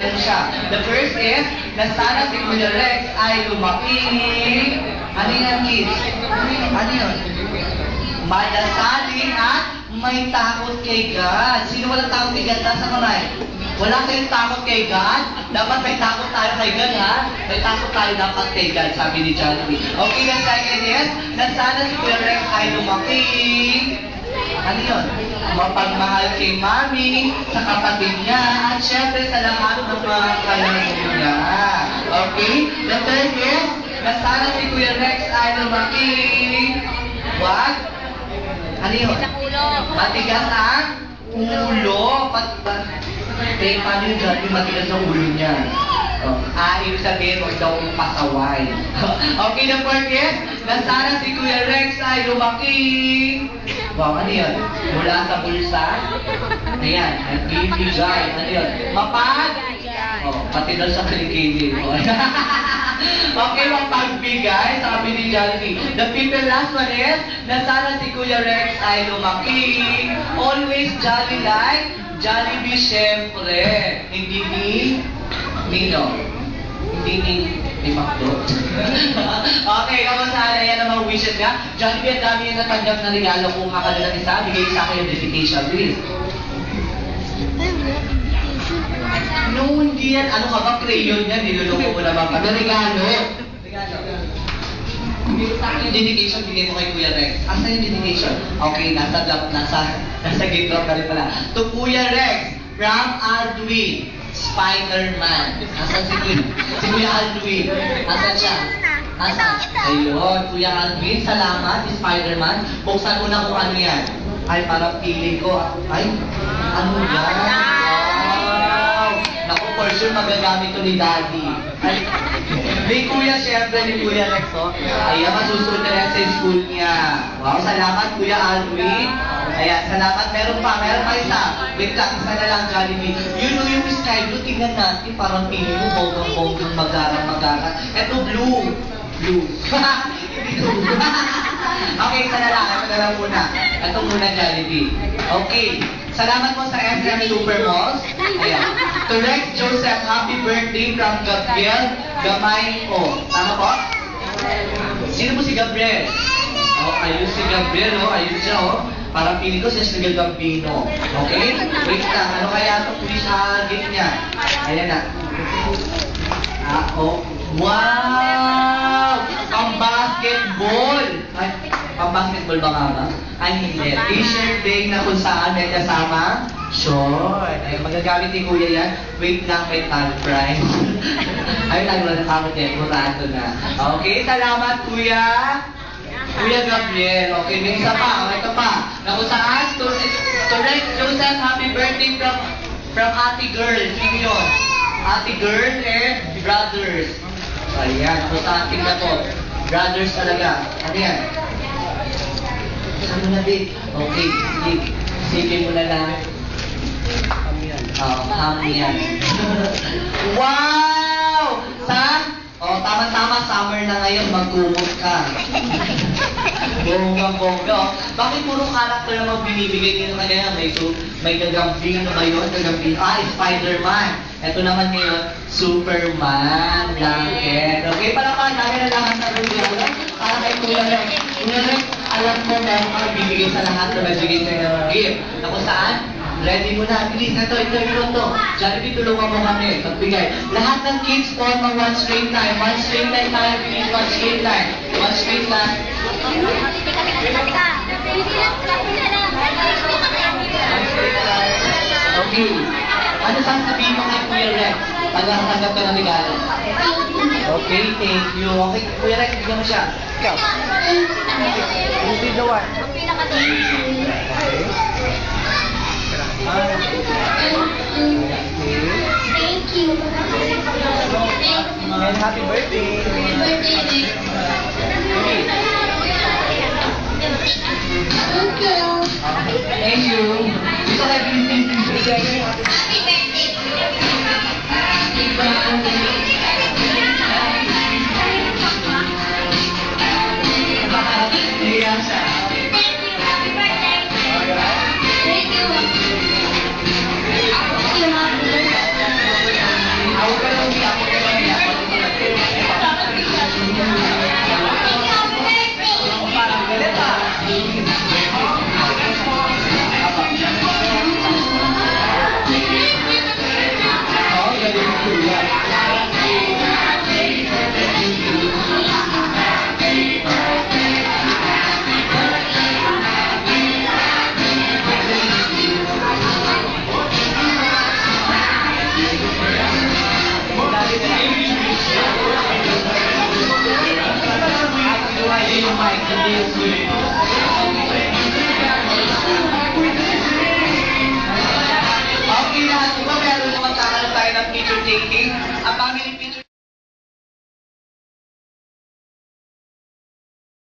The first is, na sana si Kuya Rex ay lumaki. Ano yan, kids? Ano yun? Madasaling at may takot kay God. Sino walang takot kay God? Nasa kamay. Wala kayong takot kay God? Dapat may takot tayo kay God, ha? May takot tayo dapat kay God, sabi ni Jollibee. Okay, the second is, na sana si Kuya Rex ay lumaki. Ano yun? Mapagmahal kay Mami, sa kapatid niya, at syempre sa lahat ng mga kalaro niya. Okay? The third is, na sana si Kuya Rex ay lumaki. What? Ano yun? Matigas ang ulo. Paano yung dati matigas ang ulo niya? Ibig sabihin, huwag daw pasaway. Okay, the fourth is, na sana si Kuya Rex ay lumaki. Wow, ano yun? Mula sa bulsa. Ayan, nagbibigay. Ano yun? Mapag? Pati daw sa kilikili. Okay, mapagbigay, sabi ni Jollibee. The fifth and last one is, na sana si Kuya Rex ay lumaki. Always jolly like Jollibee, syempre. Hindi ni Nino. Hindi ni Macdo. Okay, kamusta na yan ang mga wishes niya? Jollibee, ang dami yung natanggap na regalo kung kakala ng isa. Bigay sa akin yung dedication, please. No, hindi yan. Ano ka ba? Crayon yan. Niluloko mo naman pa. Regalo. Bigay sa akin yung dedication, bigay mo kay Kuya Rex. Asa yung dedication? Okay, nasa gate-drop na rin pala. To Kuya Rex, from Aldwin, Spider-Man. Asan si Kuya Aldwin? Asan siya? Asan? Ayun, Kuya Aldwin, salamat, Spider-Man. Buksan mo na kung ano yan. Ay, parang feeling ko. Ay, ano yan? Wow! Naku, for sure magagamit to ni Daddy. Ay, ni Kuya, syempre, ni Kuya Rex, oh. Ayan, masusunod na yan sa school niya. Wow, salamat, Kuya Aldwin. Ayan, salamat. Meron pa isa. Wait lang, isa na lang, Jollibee. You know yung sky blue, tingnan natin, parang pili mo, bonggang magarang. Eto, blue. Blue. Hindi blue. Okay, isa na lang. Ito na lang muna. Ito muna, Jollibee. Okay. Salamat po sa SM Supermalls. Ayan. To Rex Joseph, happy birthday from Gabriel Gamay ko. Tama po? Sino po si Gabriel? Ayun si Gabriel, ayun siya, Parang pili ko siya si Gambino. Okay? Wait lang. Ano kaya ito pulis sa gift niya? Ayan na. Wow! Pang-basketball! Ay, pang-basketball ba nga ba? Ay, hindi. T-shirt day na kung saan may kasama short. Ay, magagamit ni Kuya yan. Wait lang, may tag price. Ayun lang, wala nakamot yan. Murato na. Okay, salamat, Kuya. Kuya Gabriel, okay, may isa pa, ito pa. Na kung saan, to Rex Joseph, happy birthday from Ate Girl. Sino yun? Ate Girl and Brothers. Ayan, kung saan tingnan ko. Brothers talaga. Ano yan? Saan mo na din? Okay, sige mo na lang. Yan. Wow! Saan? Tama-tama, summer na ngayon, magkumot ka. Bongga. Bakit puro karakter naman binibigay nila kanina? May Gagambino ba yun? Spider-Man. Ito naman ngayon, Superman. Blanket. Okay, palakan namin na lahat ng regalo. Para kay Kuya Rex. Kuya Rex, alam mo meron kang bibigay sa lahat na nagbigay sa'yo ng gift. Na kung saan? Ready mo na. Bilis na ito. Jollibee, tulungan mo kami. Pagbigay. Lahat ng kids form ang one straight line. One straight line tayo. Bilis, one straight line. One straight line. Okay. Ano sasabihin mo kay Kuya Rex? Tanggap ka ng regalo. Okay, thank you. Okay, Kuya Rex, bigyan mo siya. Ikaw. You see the one. Okay. Thank you. And happy birthday. Happy birthday. Thank you. Gusto kayo bilis. Happy birthday.